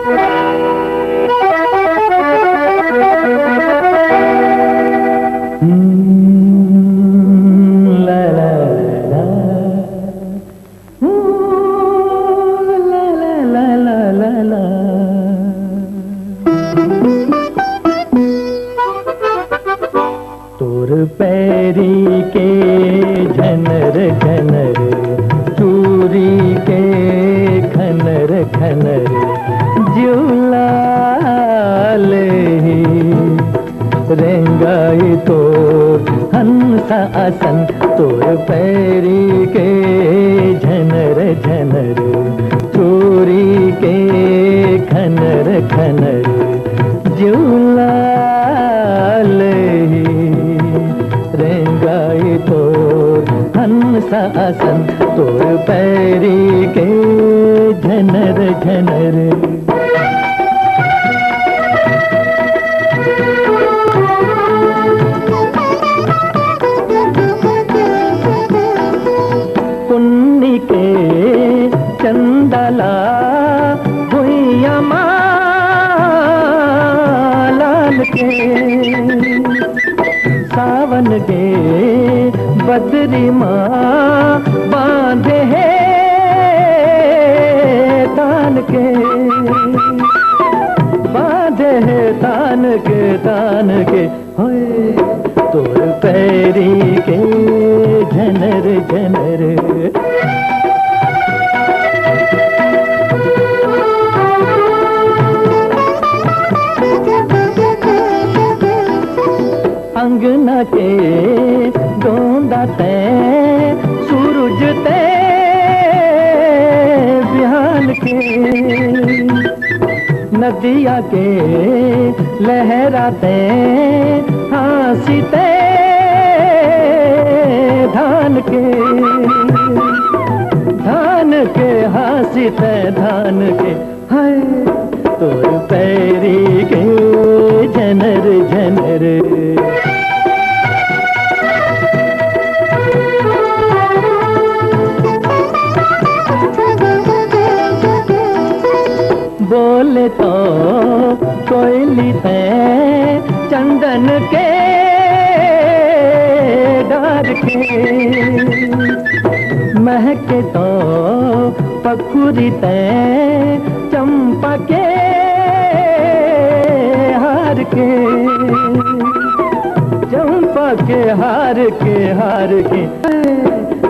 ला ला ला, ला ला ला ला ला। तोर पैरी के झनर झनर, चूरी के खनर खनर, जुलाल रेंगाई तोर हंसा आसन। तोर पैरी के झनर झनर, चूरी के खनर खनर, जुलाल रेंगाई तोर हंसा आसन। तोर पैरी के झनर झनर। पुन्नी के चंदला भुइया लाल के, सावन के बदरी माँ बांधे है तान के, बांधे है तान के होए। तोर पैरी के झनर झनर। अंगना के गोंदा ते सूरज ते बिहान के, नदिया के लहराते हासी ते धान के, धान के हासी ते धान के। हाय तोर पैरी के झनर झनर। बोले तो कोयली थे चंदन के डार के, महके तो पखुरी ते चंपा के हार के, चंपा के हार के।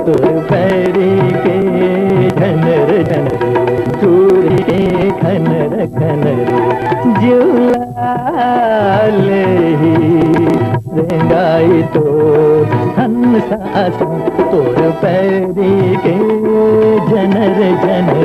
तोर पैरी के झनर झनर, चूड़ी के खनर खनर, जुलाल रेंगाई तोर हंसा आसन। तोर पैरी के झनर झनर।